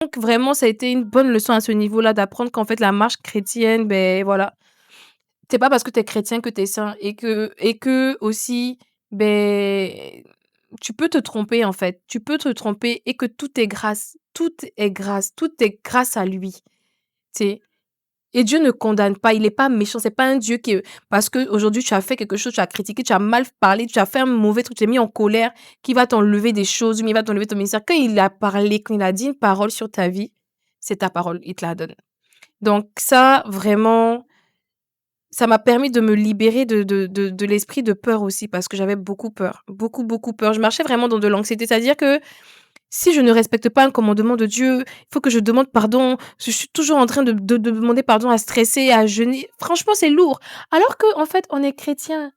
Donc vraiment, ça a été une bonne leçon à ce niveau-là d'apprendre qu'en fait la marche chrétienne, ben voilà, c'est pas parce que tu es chrétien que tu es saint et que aussi, ben tu peux te tromper en fait. Tu peux te tromper et que tout est grâce. Tout est grâce. Tout est grâce à lui, tu sais? Et Dieu ne condamne pas, il est pas méchant, c'est pas un Dieu qui, parce qu'aujourd'hui tu as fait quelque chose, tu as critiqué, tu as mal parlé, tu as fait un mauvais truc, tu t'es mis en colère, qui va t'enlever des choses, mais il va t'enlever ton ministère. Quand il a parlé, quand il a dit une parole sur ta vie, c'est ta parole, il te la donne. Donc ça, vraiment, ça m'a permis de me libérer de l'esprit de peur aussi parce que j'avais beaucoup peur, beaucoup, beaucoup peur. Je marchais vraiment dans de l'anxiété, c'est-à-dire que si je ne respecte pas un commandement de Dieu, il faut que je demande pardon. Je suis toujours en train de demander pardon, à stresser, à jeûner. Franchement, c'est lourd. Alors qu'en fait, on est chrétien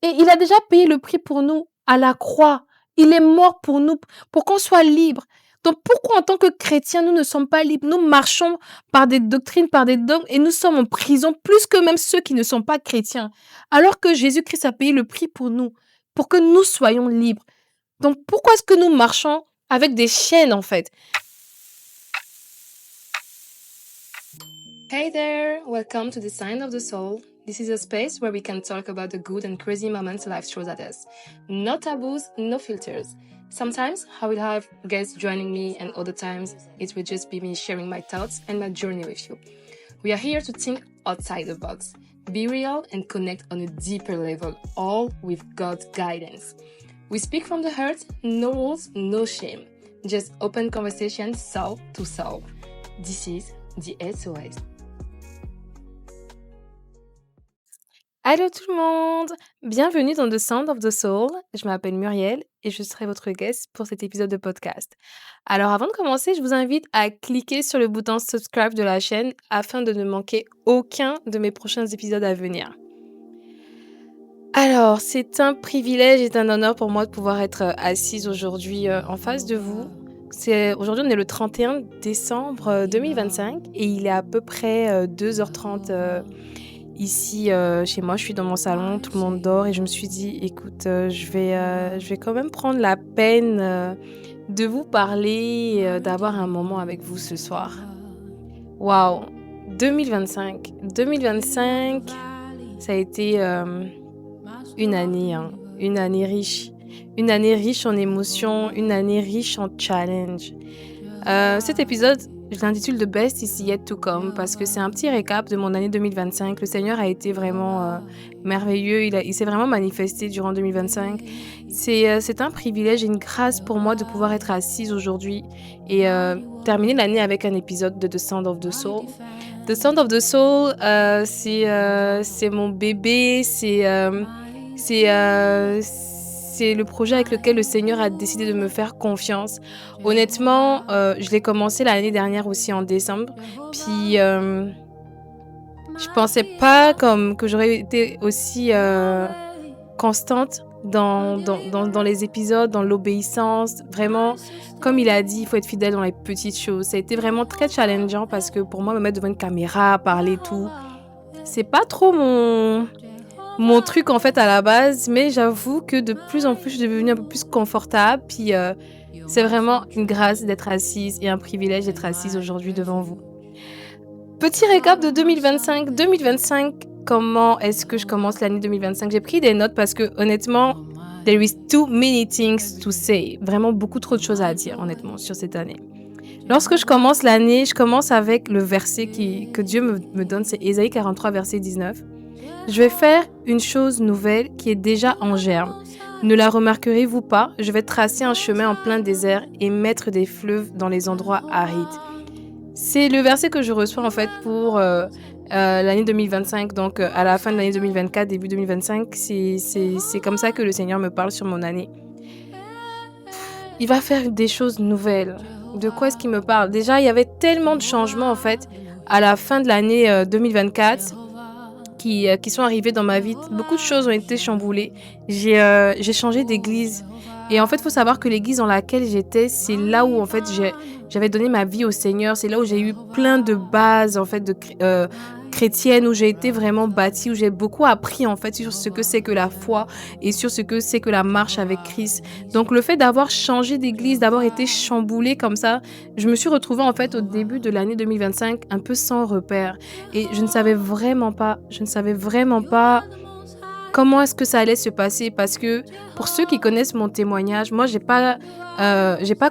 et il a déjà payé le prix pour nous à la croix. Il est mort pour nous, pour qu'on soit libre. Donc pourquoi en tant que chrétiens, nous ne sommes pas libres? Nous marchons par des doctrines, par des dogmes et nous sommes en prison plus que même ceux qui ne sont pas chrétiens. Alors que Jésus-Christ a payé le prix pour nous, pour que nous soyons libres. Donc pourquoi est-ce que nous marchons avec des chaînes en fait? Hey there, welcome to the Sign of the Soul. This is a space where we can talk about the good and crazy moments life throws at us. No taboos, no filters. Sometimes I will have guests joining me and other times it will just be me sharing my thoughts and my journey with you. We are here to think outside the box, be real and connect on a deeper level, all with God's guidance. We speak from the heart, no rules, no shame. Just open conversation, soul to soul. This is the SOS. Allô tout le monde! Bienvenue dans The Sound of the Soul. Je m'appelle Muriel et je serai votre guest pour cet épisode de podcast. Alors avant de commencer, je vous invite à cliquer sur le bouton subscribe de la chaîne afin de ne manquer aucun de mes prochains épisodes à venir. Alors, c'est un privilège et un honneur pour moi de pouvoir être assise aujourd'hui en face de vous. Aujourd'hui, on est le 31 décembre 2025 et il est à peu près 2h30 ici chez moi. Je suis dans mon salon, tout le monde dort et je me suis dit, écoute, je vais quand même prendre la peine de vous parler, d'avoir un moment avec vous ce soir. Waouh, 2025. 2025, ça a été une année riche. Une année riche en émotions, une année riche en challenge. Cet épisode, je l'intitule The Best is Yet to Come parce que c'est un petit récap de mon année 2025. Le Seigneur a été vraiment merveilleux. Il s'est vraiment manifesté durant 2025. C'est un privilège et une grâce pour moi de pouvoir être assise aujourd'hui et terminer l'année avec un épisode de The Sound of the Soul. The Sound of the Soul, c'est mon bébé, c'est le projet avec lequel le Seigneur a décidé de me faire confiance. Honnêtement, je l'ai commencé l'année dernière aussi en décembre. Puis, je pensais pas que j'aurais été aussi constante dans les épisodes, dans l'obéissance. Vraiment, comme il a dit, il faut être fidèle dans les petites choses. Ça a été vraiment très challengeant parce que pour moi, me mettre devant une caméra, parler tout, c'est pas trop mon truc en fait à la base, mais j'avoue que de plus en plus je suis devenue un peu plus confortable, puis c'est vraiment une grâce d'être assise et un privilège d'être assise aujourd'hui devant vous. Petit récap de 2025. 2025, comment est-ce que je commence l'année 2025? J'ai pris des notes parce que honnêtement, there is too many things to say. Vraiment beaucoup trop de choses à dire honnêtement sur cette année. Lorsque je commence l'année, je commence avec le verset que Dieu me donne, c'est Ésaïe 43, verset 19. Je vais faire une chose nouvelle qui est déjà en germe. Ne la remarquerez-vous pas? Je vais tracer un chemin en plein désert et mettre des fleuves dans les endroits arides. C'est le verset que je reçois en fait pour l'année 2025. Donc à la fin de l'année 2024, début 2025, c'est comme ça que le Seigneur me parle sur mon année. Il va faire des choses nouvelles. De quoi est-ce qu'il me parle? Déjà, il y avait tellement de changements en fait à la fin de l'année 2024 qui sont arrivés dans ma vie. Beaucoup de choses ont été chamboulées. J'ai changé d'église. Et en fait, il faut savoir que l'église dans laquelle j'étais, c'est là où en fait j'avais donné ma vie au Seigneur. C'est là où j'ai eu plein de bases en fait chrétiennes, où j'ai été vraiment bâtie, où j'ai beaucoup appris en fait sur ce que c'est que la foi et sur ce que c'est que la marche avec Christ. Donc le fait d'avoir changé d'église, d'avoir été chamboulée comme ça, je me suis retrouvée en fait au début de l'année 2025 un peu sans repère. Et je ne savais vraiment pas comment est-ce que ça allait se passer. Parce que pour ceux qui connaissent mon témoignage, moi j'ai pas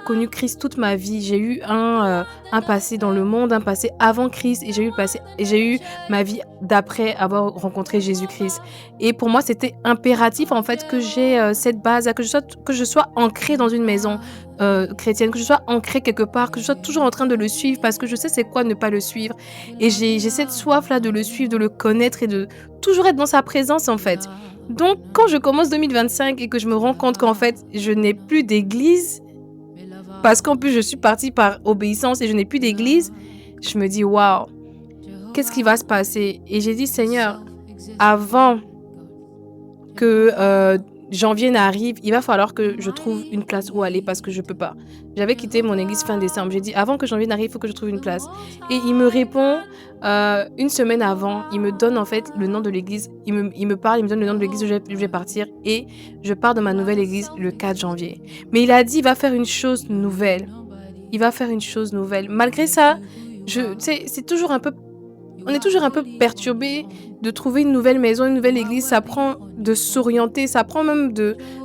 connu Christ toute ma vie. J'ai eu un passé dans le monde, un passé avant Christ, et j'ai eu ma vie d'après avoir rencontré Jésus-Christ. Et pour moi, c'était impératif en fait que j'ai cette base, que je sois ancrée dans une maison chrétienne, que je sois ancrée quelque part, que je sois toujours en train de le suivre, parce que je sais c'est quoi ne pas le suivre. Et j'ai cette soif là de le suivre, de le connaître et de toujours être dans sa présence en fait. Donc quand je commence 2025 et que je me rends compte qu'en fait je n'ai plus d'église, parce qu'en plus je suis partie par obéissance et je n'ai plus d'église, je me dis waouh, qu'est-ce qui va se passer? Et j'ai dit Seigneur, avant que janvier n'arrive, il va falloir que je trouve une place où aller, parce que je peux pas. J'avais quitté mon église fin décembre. J'ai dit avant que janvier n'arrive, il faut que je trouve une place. Et il me répond une semaine avant. Il me donne en fait le nom de l'église. Il me parle, il me donne le nom de l'église où je vais partir. Et je pars de ma nouvelle église le 4 janvier. Mais il a dit il va faire une chose nouvelle. Il va faire une chose nouvelle. Malgré ça, tu sais, on est toujours un peu perturbé de trouver une nouvelle maison, une nouvelle église. Ça prend de s'orienter, ça prend même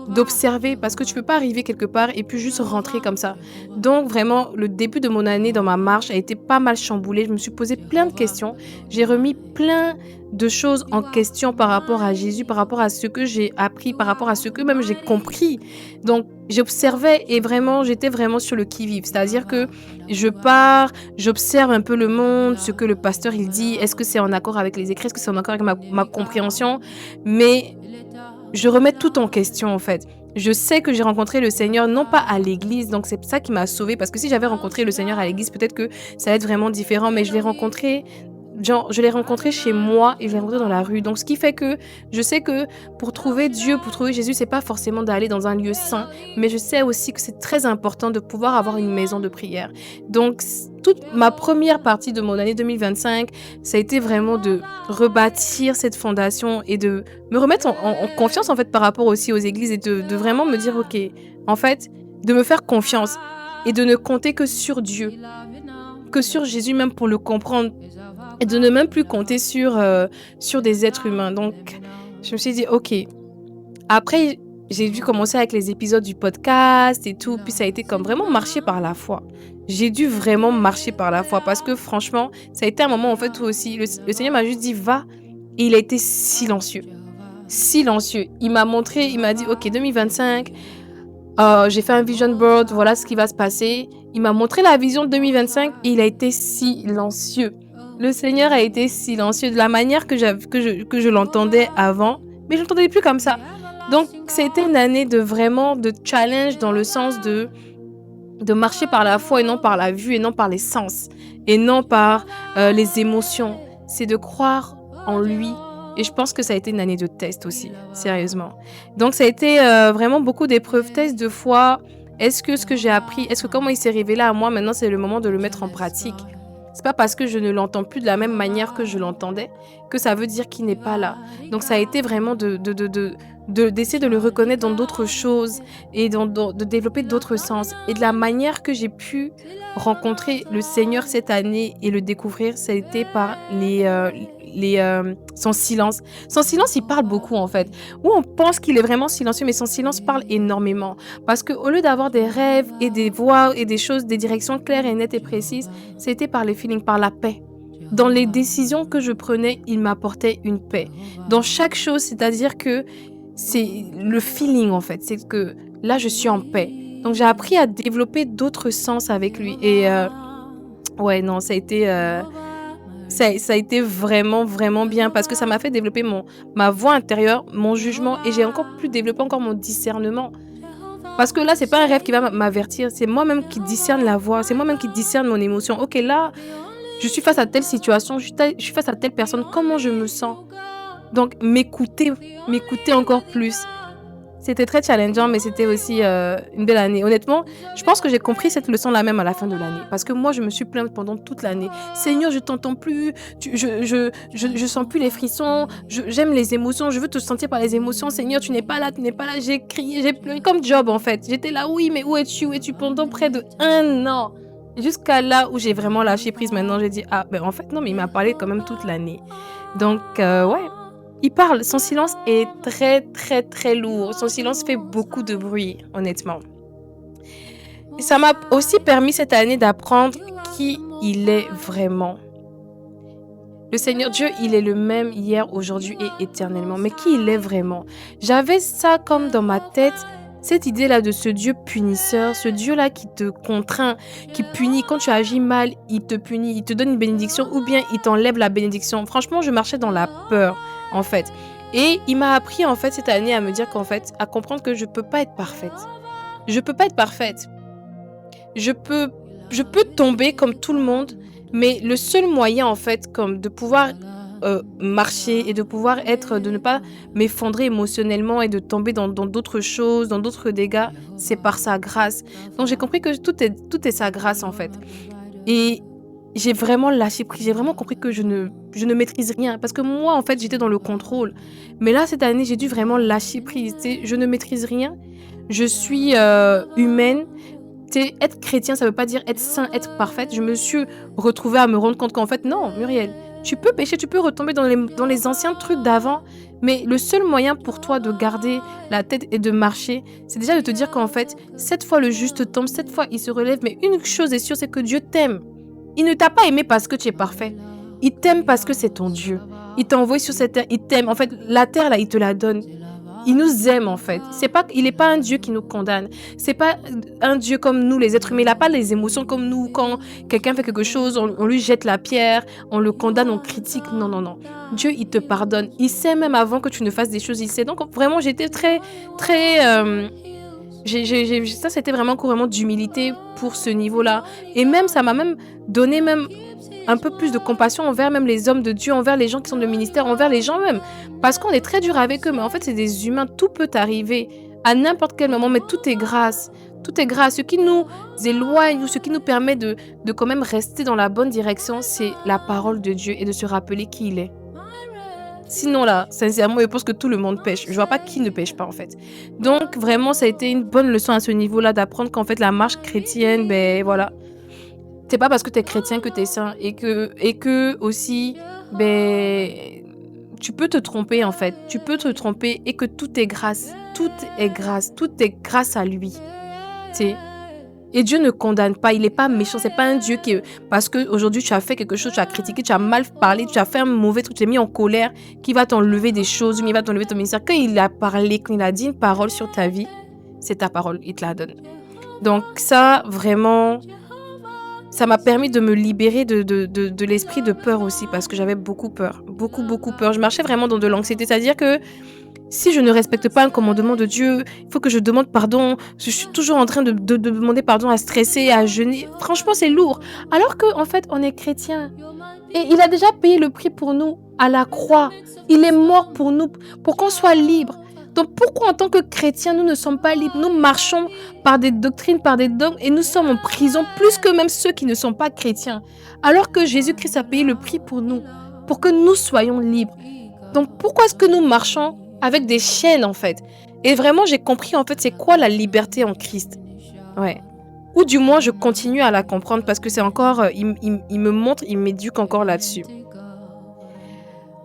d'observer, parce que tu peux pas arriver quelque part et puis juste rentrer comme ça. Donc vraiment, le début de mon année dans ma marche a été pas mal chamboulé. Je me suis posé plein de questions. J'ai remis plein de choses en question par rapport à Jésus, par rapport à ce que j'ai appris, par rapport à ce que même j'ai compris. Donc j'observais et vraiment, j'étais vraiment sur le qui-vive. C'est-à-dire que je pars, j'observe un peu le monde, ce que le pasteur il dit. Est-ce que c'est en accord avec les écrits? Est-ce que c'est en accord avec ma compréhension? Mais je remets tout en question en fait. Je sais que j'ai rencontré le Seigneur non pas à l'église, donc c'est ça qui m'a sauvée, parce que si j'avais rencontré le Seigneur à l'église, peut-être que ça allait être vraiment différent, mais je l'ai rencontré chez moi et je l'ai rencontré dans la rue. Donc ce qui fait que je sais que pour trouver Dieu, pour trouver Jésus, c'est pas forcément d'aller dans un lieu saint, mais je sais aussi que c'est très important de pouvoir avoir une maison de prière. Donc toute ma première partie de mon année 2025, ça a été vraiment de rebâtir cette fondation et de me remettre en confiance en fait par rapport aussi aux églises, et de vraiment me dire ok, en fait, de me faire confiance et de ne compter que sur Dieu, que sur Jésus même pour le comprendre, et de ne même plus compter sur des êtres humains. Donc je me suis dit ok. Après j'ai dû commencer avec les épisodes du podcast et tout, puis ça a été comme vraiment marcher par la foi. J'ai dû vraiment marcher par la foi, parce que franchement, ça a été un moment en fait où aussi le Seigneur m'a juste dit va, et il a été silencieux. Silencieux. Il m'a montré, il m'a dit ok 2025, j'ai fait un vision board, voilà ce qui va se passer. Il m'a montré la vision de 2025 et il a été silencieux. Le Seigneur a été silencieux de la manière que je l'entendais avant, mais je l'entendais plus comme ça. Donc c'était une année de vraiment de challenge, dans le sens de marcher par la foi et non par la vue et non par les sens et non par les émotions. C'est de croire en lui. Et je pense que ça a été une année de test aussi, sérieusement. Donc ça a été vraiment beaucoup d'épreuves, tests de foi. Est-ce que ce que j'ai appris, est-ce que comment il s'est révélé à moi, maintenant c'est le moment de le mettre en pratique. C'est pas parce que je ne l'entends plus de la même manière que je l'entendais que ça veut dire qu'il n'est pas là. Donc ça a été vraiment d'essayer de le reconnaître dans d'autres choses et de développer d'autres sens. Et de la manière que j'ai pu rencontrer le Seigneur cette année et le découvrir, ça a été par son silence. Son silence, il parle beaucoup en fait. Où on pense qu'il est vraiment silencieux, mais son silence parle énormément. Parce qu'au lieu d'avoir des rêves et des voix et des choses, des directions claires et nettes et précises, c'était par les feelings, par la paix. Dans les décisions que je prenais, il m'apportait une paix. Dans chaque chose, c'est-à-dire que c'est le feeling en fait. C'est que là, je suis en paix. Donc j'ai appris à développer d'autres sens avec lui. Et ouais, non, ça a été vraiment, vraiment bien, parce que ça m'a fait développer ma voix intérieure, mon jugement, et j'ai encore pu développer encore mon discernement. Parce que là, c'est pas un rêve qui va m'avertir, c'est moi-même qui discerne la voix, c'est moi-même qui discerne mon émotion. Ok, là, je suis face à telle situation, je suis face à telle personne, comment je me sens? Donc, m'écouter encore plus. C'était très challengeant, mais c'était aussi, une belle année. Honnêtement, je pense que j'ai compris cette leçon-là même à la fin de l'année. Parce que moi, je me suis plainte pendant toute l'année: «Seigneur, je t'entends plus, tu je sens plus les frissons, j'aime les émotions, je veux te sentir par les émotions. Seigneur, tu n'es pas là, tu n'es pas là». J'ai crié, j'ai pleuré comme Job, en fait. J'étais là: «Oui, mais où es-tu? Où es-tu?» pendant près de 1 an. Jusqu'à là où j'ai vraiment lâché prise maintenant, j'ai dit: «Ah, ben, en fait, non, mais il m'a parlé quand même toute l'année». Donc ouais. Il parle, son silence est très, très, très lourd. Son silence fait beaucoup de bruit, honnêtement. Et ça m'a aussi permis cette année d'apprendre qui il est vraiment. Le Seigneur Dieu, il est le même hier, aujourd'hui et éternellement. Mais qui il est vraiment? J'avais ça comme dans ma tête, cette idée-là de ce Dieu punisseur, ce Dieu-là qui te contraint, qui punit. Quand tu agis mal, il te punit, il te donne une bénédiction ou bien il t'enlève la bénédiction. Franchement, je marchais dans la peur, en fait. Et il m'a appris, en fait, cette année à me dire qu'en fait, à comprendre que je peux pas être parfaite. Je peux pas être parfaite. Je peux, je peux tomber comme tout le monde, mais le seul moyen, en fait, comme de pouvoir marcher et de pouvoir être, de ne pas m'effondrer émotionnellement et de tomber dans d'autres choses, dans d'autres dégâts, c'est par sa grâce. Donc j'ai compris que tout est sa grâce, en fait. Et j'ai vraiment lâché prise. J'ai vraiment compris que je ne maîtrise rien. Parce que moi, en fait, j'étais dans le contrôle. Mais là, cette année, j'ai dû vraiment lâcher prise. Tu sais, je ne maîtrise rien. Je suis humaine. Tu sais, être chrétien, ça veut pas dire être saint, être parfaite. Je me suis retrouvée à me rendre compte qu'en fait, non, Muriel, tu peux pécher, tu peux retomber dans les anciens trucs d'avant. Mais le seul moyen pour toi de garder la tête et de marcher, c'est déjà de te dire qu'en fait, cette fois le juste tombe, cette fois il se relève. Mais une chose est sûre, c'est que Dieu t'aime. Il ne t'a pas aimé parce que tu es parfait. Il t'aime parce que c'est ton Dieu. Il t'a envoyé sur cette terre, il t'aime. En fait, la terre, là, il te la donne. Il nous aime, en fait. Il n'est pas un Dieu qui nous condamne. C'est pas un Dieu comme nous, les êtres humains. Il n'a pas les émotions comme nous. Quand quelqu'un fait quelque chose, on lui jette la pierre, on le condamne, on critique. Non, non, non. Dieu, il te pardonne. Il sait même avant que tu ne fasses des choses, il sait. Donc, vraiment, j'étais très, très... ça, c'était vraiment un cours vraiment d'humilité pour ce niveau-là. Et même, ça m'a même donné même un peu plus de compassion envers même les hommes de Dieu, envers les gens qui sont de ministère, envers les gens même. Parce qu'on est très dur avec eux, mais en fait, c'est des humains. Tout peut arriver à n'importe quel moment, mais tout est grâce. Tout est grâce. Ce qui nous éloigne ou ce qui nous permet de quand même rester dans la bonne direction, c'est la parole de Dieu et de se rappeler qui il est. Sinon là, sincèrement, je pense que tout le monde pêche. Je vois pas qui ne pêche pas en fait. Donc vraiment, ça a été une bonne leçon à ce niveau-là d'apprendre qu'en fait la marche chrétienne, ben voilà, c'est pas parce que tu es chrétien que tu es saint et que aussi, ben tu peux te tromper en fait. Tu peux te tromper et que tout est grâce. Tout est grâce. Tout est grâce à lui. Tu sais. Et Dieu ne condamne pas, il n'est pas méchant, c'est pas un Dieu qui, parce qu'aujourd'hui tu as fait quelque chose, tu as critiqué, tu as mal parlé, tu as fait un mauvais truc, tu t'es mis en colère, qui va t'enlever des choses, il va t'enlever ton ministère. Quand il a parlé, quand il a dit une parole sur ta vie, c'est ta parole, il te la donne. Donc ça, vraiment, ça m'a permis de me libérer de l'esprit de peur aussi, parce que j'avais beaucoup peur, beaucoup, beaucoup peur. Je marchais vraiment dans de l'anxiété, c'est-à-dire que si je ne respecte pas un commandement de Dieu, il faut que je demande pardon. Je suis toujours en train de demander pardon, à stresser, à jeûner. Franchement, c'est lourd. Alors qu'en fait, on est chrétien. Et il a déjà payé le prix pour nous à la croix. Il est mort pour nous, pour qu'on soit libre. Donc pourquoi en tant que chrétiens, nous ne sommes pas libres? Nous marchons par des doctrines, par des dogmes et nous sommes en prison plus que même ceux qui ne sont pas chrétiens. Alors que Jésus-Christ a payé le prix pour nous, pour que nous soyons libres. Donc pourquoi est-ce que nous marchons avec des chaînes en fait? Et vraiment j'ai compris en fait c'est quoi la liberté en Christ. Ouais. Ou du moins je continue à la comprendre parce que c'est encore, il me montre, il m'éduque encore là-dessus.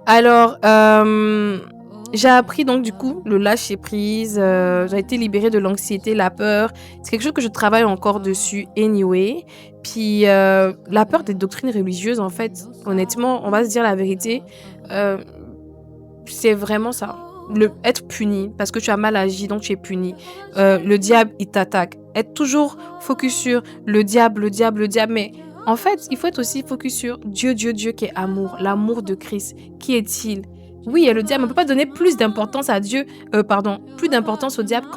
Alors, j'ai appris donc du coup le lâcher prise, j'ai été libérée de l'anxiété, la peur. C'est quelque chose que je travaille encore dessus anyway. Puis la peur des doctrines religieuses en fait, honnêtement, on va se dire la vérité, c'est vraiment ça. Être puni parce que tu as mal agi, donc tu es puni. Le diable, il t'attaque. Être toujours focus sur le diable, le diable, le diable. Mais en fait, il faut être aussi focus sur Dieu, Dieu, Dieu qui est amour, l'amour de Christ. Qui est-il? Oui, il y a le diable, on ne peut pas donner plus d'importance à Dieu, plus d'importance au diable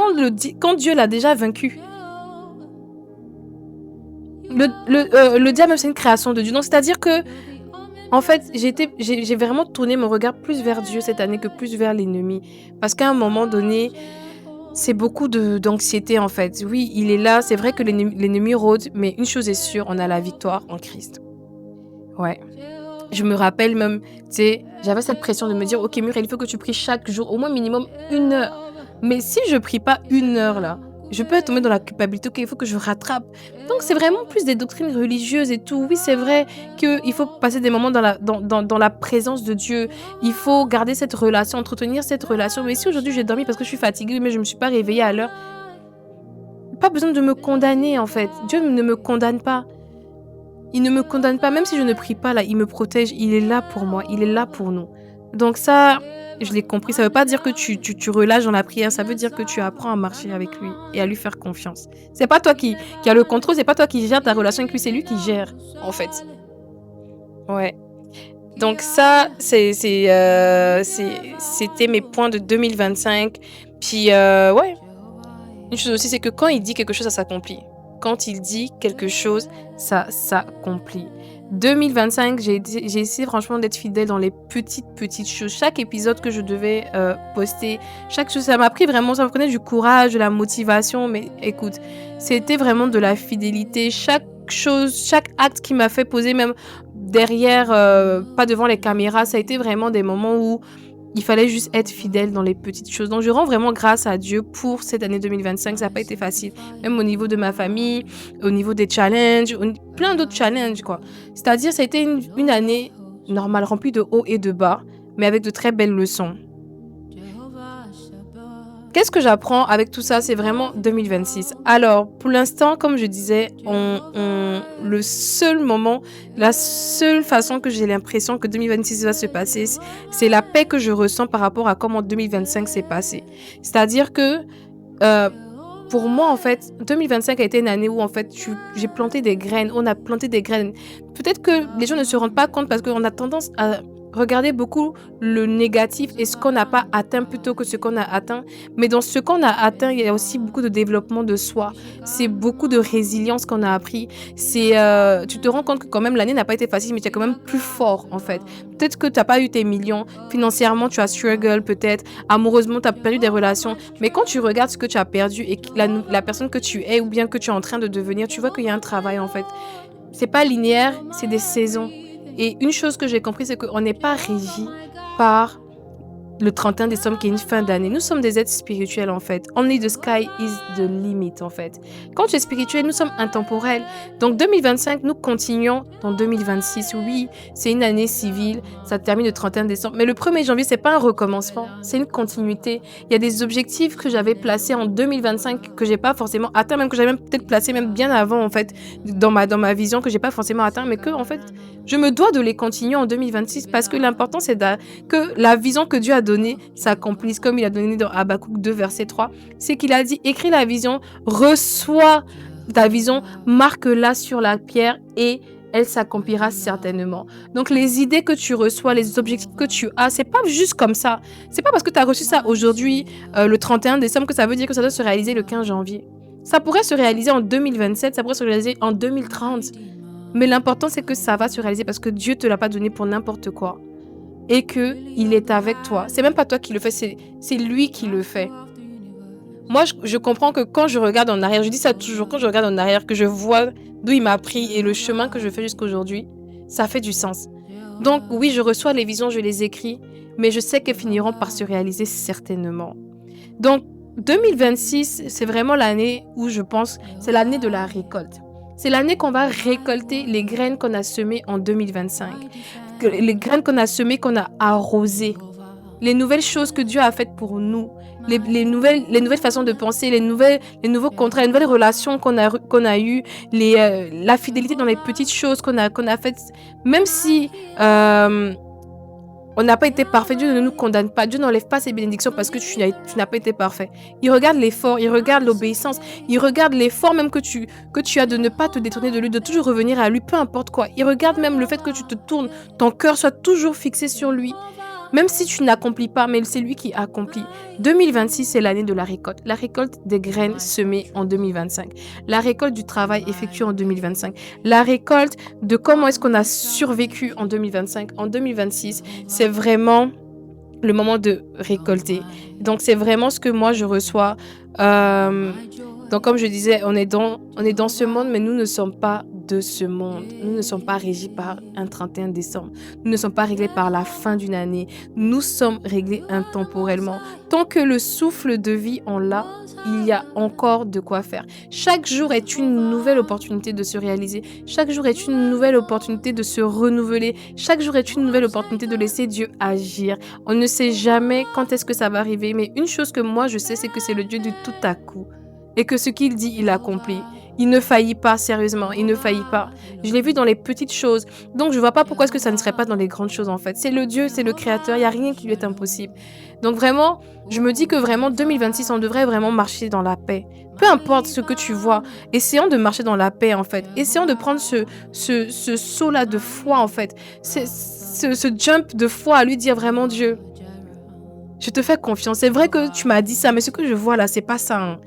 quand Dieu l'a déjà vaincu. Le diable, c'est une création de Dieu. Donc, c'est-à-dire que en fait, j'ai vraiment tourné mon regard plus vers Dieu cette année que plus vers l'ennemi. Parce qu'à un moment donné, C'est beaucoup d'anxiété, en fait. Oui, il est là, c'est vrai que l'ennemi rôde, mais une chose est sûre, on a la victoire en Christ. Ouais. Je me rappelle même, tu sais, j'avais cette pression de me dire: «OK Muriel, il faut que tu pries chaque jour, au moins minimum 1 heure». Mais si je prie pas 1 heure là, je peux tomber dans la culpabilité: «OK, il faut que je rattrape». Donc c'est vraiment plus des doctrines religieuses et tout. Oui, c'est vrai qu'il faut passer des moments dans la présence de Dieu. Il faut garder cette relation, entretenir cette relation. Mais si aujourd'hui j'ai dormi parce que je suis fatiguée, mais je me suis pas réveillée à l'heure, pas besoin de me condamner en fait. Dieu ne me condamne pas. Il ne me condamne pas, même si je ne prie pas là, il me protège, il est là pour moi, il est là pour nous. Donc ça, je l'ai compris. Ça veut pas dire que tu relâches dans la prière, ça veut dire que tu apprends à marcher avec lui et à lui faire confiance. C'est pas toi qui a le contrôle, c'est pas toi qui gère ta relation avec lui, c'est lui qui gère, en fait. Ouais. Donc ça, c'était mes points de 2025. Puis, ouais, une chose aussi, c'est que quand il dit quelque chose, ça s'accomplit. Quand il dit quelque chose, ça s'accomplit. 2025, j'ai essayé franchement d'être fidèle dans les petites choses. Chaque épisode que je devais poster, chaque chose, ça m'a pris vraiment, ça me prenait du courage, de la motivation. Mais écoute, c'était vraiment de la fidélité. Chaque chose, chaque acte qui m'a fait poser même derrière, pas devant les caméras, ça a été vraiment des moments où il fallait juste être fidèle dans les petites choses. Donc, je rends vraiment grâce à Dieu pour cette année 2025. Ça n'a pas été facile. Même au niveau de ma famille, au niveau des challenges, plein d'autres challenges, quoi. C'est-à-dire, ça a été une année normale, remplie de hauts et de bas, mais avec de très belles leçons. Qu'est-ce que j'apprends avec tout ça? C'est vraiment 2026. Alors, pour l'instant, comme je disais, le seul moment, la seule façon que j'ai l'impression que 2026 va se passer, c'est la paix que je ressens par rapport à comment 2025 s'est passé. C'est-à-dire que, euh, pour moi, en fait, 2025 a été une année où, en fait, j'ai planté des graines. On a planté des graines. Peut-être que les gens ne se rendent pas compte parce qu'on a tendance à regarder beaucoup le négatif et ce qu'on n'a pas atteint plutôt que ce qu'on a atteint. Mais dans ce qu'on a atteint, il y a aussi beaucoup de développement de soi. C'est beaucoup de résilience qu'on a appris. Tu te rends compte que quand même l'année n'a pas été facile, mais tu es quand même plus fort en fait. Peut-être que tu n'as pas eu tes millions. Financièrement, tu as struggle peut-être. Amoureusement, tu as perdu des relations. Mais quand tu regardes ce que tu as perdu et la personne que tu es ou bien que tu es en train de devenir, tu vois qu'il y a un travail en fait. C'est pas linéaire, c'est des saisons. Et une chose que j'ai compris, c'est qu'on n'est pas régi par le 31 décembre qui est une fin d'année. Nous sommes des êtres spirituels en fait. Only the sky is the limit en fait. Quand tu es spirituel, nous sommes intemporels. Donc 2025, nous continuons dans 2026. Oui, c'est une année civile, ça termine le 31 décembre. Mais le 1er janvier, c'est pas un recommencement, c'est une continuité. Il y a des objectifs que j'avais placés en 2025 que j'ai pas forcément atteint, même que j'avais même peut-être placé même bien avant en fait dans ma vision que j'ai pas forcément atteint, mais que en fait je me dois de les continuer en 2026 parce que l'important c'est que la vision que Dieu a donnée s'accomplisse comme il a donné dans Habakkuk 2 verset 3. C'est qu'il a dit: écris la vision, reçois ta vision, marque-la sur la pierre et elle s'accomplira certainement. Donc les idées que tu reçois, les objectifs que tu as, c'est pas juste comme ça. C'est pas parce que tu as reçu ça aujourd'hui, le 31 décembre, que ça veut dire que ça doit se réaliser le 15 janvier. Ça pourrait se réaliser en 2027, ça pourrait se réaliser en 2030. Mais l'important, c'est que ça va se réaliser parce que Dieu te l'a pas donné pour n'importe quoi. Et qu'il est avec toi. C'est même pas toi qui le fais, c'est lui qui le fait. Moi, je comprends que quand je regarde en arrière, je dis ça toujours, quand je regarde en arrière, que je vois d'où il m'a pris et le chemin que je fais jusqu'à aujourd'hui, ça fait du sens. Donc oui, je reçois les visions, je les écris, mais je sais qu'elles finiront par se réaliser certainement. Donc 2026, c'est vraiment l'année où je pense, c'est l'année de la récolte. C'est l'année qu'on va récolter les graines qu'on a semées en 2025. Les graines qu'on a semées, qu'on a arrosées. Les nouvelles choses que Dieu a faites pour nous. Les nouvelles façons de penser, les nouveaux contrats, les nouvelles relations qu'on a eues, la fidélité dans les petites choses qu'on a faites. Même si on n'a pas été parfait, Dieu ne nous condamne pas. Dieu n'enlève pas ses bénédictions parce que tu n'as pas été parfait. Il regarde l'effort, il regarde l'obéissance, il regarde l'effort même que tu as de ne pas te détourner de lui, de toujours revenir à lui, peu importe quoi. Il regarde même le fait que tu te tournes, ton cœur soit toujours fixé sur lui. Même si tu n'accomplis pas, mais c'est lui qui accomplit. 2026, c'est l'année de la récolte. La récolte des graines semées en 2025. La récolte du travail effectué en 2025. La récolte de comment est-ce qu'on a survécu en 2025. En 2026, c'est vraiment le moment de récolter. Donc, c'est vraiment ce que moi, je reçois Euh, donc, comme je disais, on est dans ce monde, mais nous ne sommes pas de ce monde. Nous ne sommes pas régis par un 31 décembre. Nous ne sommes pas réglés par la fin d'une année. Nous sommes réglés intemporellement. Tant que le souffle de vie on l'a, il y a encore de quoi faire. Chaque jour est une nouvelle opportunité de se réaliser. Chaque jour est une nouvelle opportunité de se renouveler. Chaque jour est une nouvelle opportunité de laisser Dieu agir. On ne sait jamais quand est-ce que ça va arriver, mais une chose que moi je sais, c'est que c'est le Dieu du tout à coup. Et que ce qu'il dit, il accomplit. Il ne faillit pas, sérieusement, il ne faillit pas. Je l'ai vu dans les petites choses. Donc je vois pas pourquoi est-ce que ça ne serait pas dans les grandes choses en fait. C'est le Dieu, c'est le Créateur, il n'y a rien qui lui est impossible. Donc vraiment, je me dis que vraiment 2026, on devrait vraiment marcher dans la paix. Peu importe ce que tu vois, essayons de marcher dans la paix en fait. Essayons de prendre ce saut-là de foi en fait. Ce jump de foi à lui dire vraiment Dieu, je te fais confiance. C'est vrai que tu m'as dit ça, mais ce que je vois là, c'est pas ça, hein.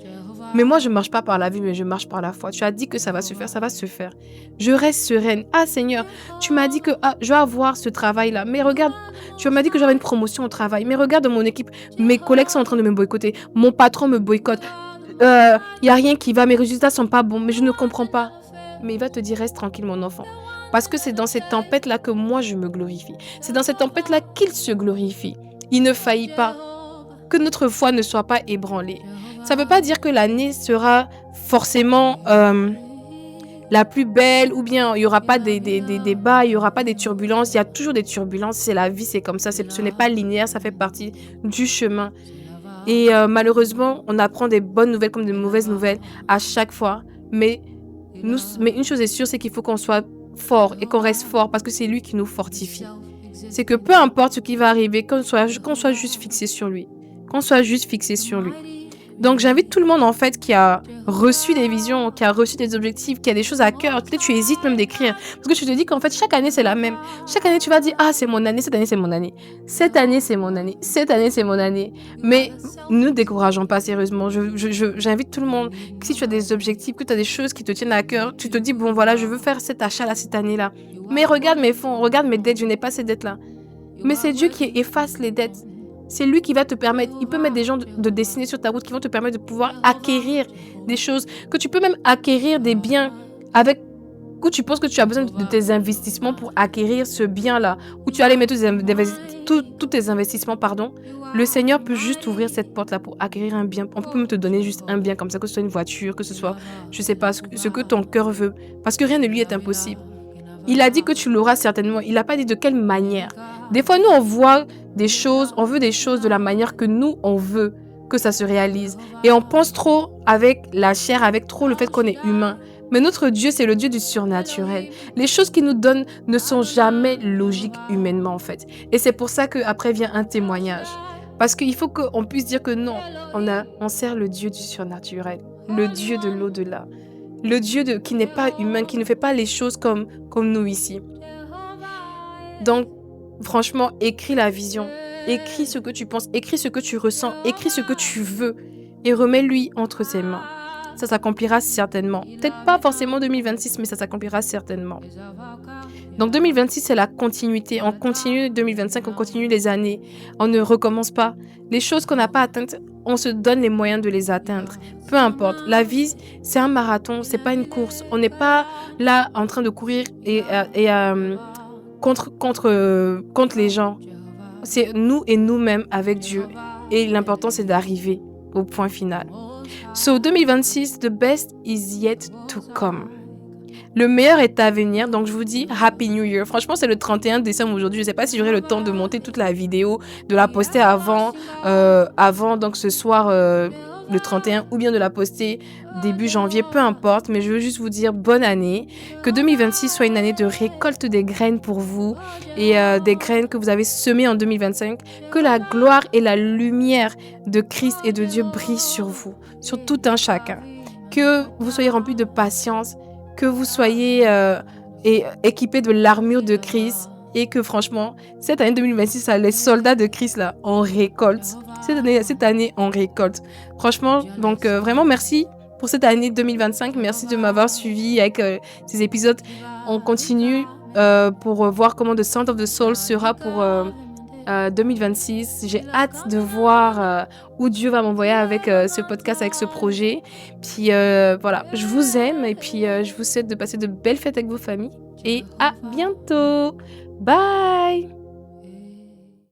Mais moi, je marche pas par la vue, mais je marche par la foi. Tu as dit que ça va se faire, ça va se faire. Je reste sereine. Ah Seigneur, tu m'as dit que je vais avoir ce travail-là. Mais regarde, tu m'as dit que j'avais une promotion au travail. Mais regarde dans mon équipe, mes collègues sont en train de me boycotter. Mon patron me boycotte. Il y a rien qui va, mes résultats sont pas bons, mais je ne comprends pas. Mais il va te dire, reste tranquille mon enfant. Parce que c'est dans cette tempête-là que moi je me glorifie. C'est dans cette tempête-là qu'il se glorifie. Il ne faillit pas. Que notre foi ne soit pas ébranlée. Ça ne veut pas dire que l'année sera forcément la plus belle ou bien il n'y aura pas des débats, il n'y aura pas des turbulences. Il y a toujours des turbulences, c'est la vie, c'est comme ça. Ce n'est pas linéaire, ça fait partie du chemin. Et malheureusement, on apprend des bonnes nouvelles comme des mauvaises nouvelles à chaque fois. Mais une chose est sûre, c'est qu'il faut qu'on soit fort et qu'on reste fort parce que c'est lui qui nous fortifie. C'est que peu importe ce qui va arriver, qu'on soit juste fixé sur lui. Qu'on soit juste fixé sur lui. Donc j'invite tout le monde en fait qui a reçu des visions, qui a reçu des objectifs, qui a des choses à cœur. Peut-être tu hésites même d'écrire. Parce que je te dis qu'en fait chaque année c'est la même. Chaque année tu vas dire ah c'est mon année, cette année c'est mon année. Cette année c'est mon année, cette année c'est mon année. Mais ne décourageons pas sérieusement. J'invite tout le monde. Que si tu as des objectifs, que tu as des choses qui te tiennent à cœur, tu te dis bon voilà je veux faire cet achat là cette année là. Mais regarde mes fonds, regarde mes dettes, je n'ai pas ces dettes là. Mais c'est Dieu qui efface les dettes. C'est lui qui va te permettre, il peut mettre des gens de dessiner sur ta route qui vont te permettre de pouvoir acquérir des choses, que tu peux même acquérir des biens avec, où tu penses que tu as besoin de tes investissements pour acquérir ce bien-là, où tu allais mettre tous tes investissements, pardon. Le Seigneur peut juste ouvrir cette porte-là pour acquérir un bien. On peut même te donner juste un bien comme ça, que ce soit une voiture, que ce soit, je sais pas, ce que ton cœur veut. Parce que rien ne lui est impossible. Il a dit que tu l'auras certainement. Il n'a pas dit de quelle manière. Des fois, nous, on voit des choses, on veut des choses de la manière que nous, on veut que ça se réalise. Et on pense trop avec la chair, avec trop le fait qu'on est humain. Mais notre Dieu, c'est le Dieu du surnaturel. Les choses qu'il nous donne ne sont jamais logiques humainement, en fait. Et c'est pour ça qu'après vient un témoignage. Parce qu'il faut qu'on puisse dire que non, on sert le Dieu du surnaturel, le Dieu de l'au-delà. Le Dieu qui n'est pas humain, qui ne fait pas les choses comme nous ici. Donc, franchement, écris la vision. Écris ce que tu penses, écris ce que tu ressens, écris ce que tu veux et remets-lui entre ses mains. Ça s'accomplira certainement. Peut-être pas forcément 2026, mais ça s'accomplira certainement. Donc 2026, c'est la continuité. On continue 2025, on continue les années. On ne recommence pas. Les choses qu'on n'a pas atteintes, on se donne les moyens de les atteindre. Peu importe. La vie, c'est un marathon, c'est pas une course. On n'est pas là en train de courir contre les gens. C'est nous et nous-mêmes avec Dieu. Et l'important, c'est d'arriver au point final. So 2026, the best is yet to come. Le meilleur est à venir, donc je vous dis Happy New Year. Franchement, c'est le 31 décembre aujourd'hui. Je ne sais pas si j'aurai le temps de monter toute la vidéo, de la poster avant donc ce soir, le 31, ou bien de la poster début janvier, peu importe. Mais je veux juste vous dire bonne année. Que 2026 soit une année de récolte des graines pour vous et des graines que vous avez semées en 2025. Que la gloire et la lumière de Christ et de Dieu brillent sur vous, sur tout un chacun. Que vous soyez remplis de patience, que vous soyez équipés de l'armure de Christ et que franchement, cette année 2026, les soldats de Christ, là, on récolte. Cette année, on récolte. Franchement, donc vraiment merci pour cette année 2025. Merci de m'avoir suivi avec ces épisodes. On continue pour voir comment The Sound of the Soul sera pour 2026. J'ai hâte de voir, où Dieu va m'envoyer avec, ce podcast, avec ce projet. Puis, voilà, je vous aime et puis, je vous souhaite de passer de belles fêtes avec vos familles et à bientôt. Bye.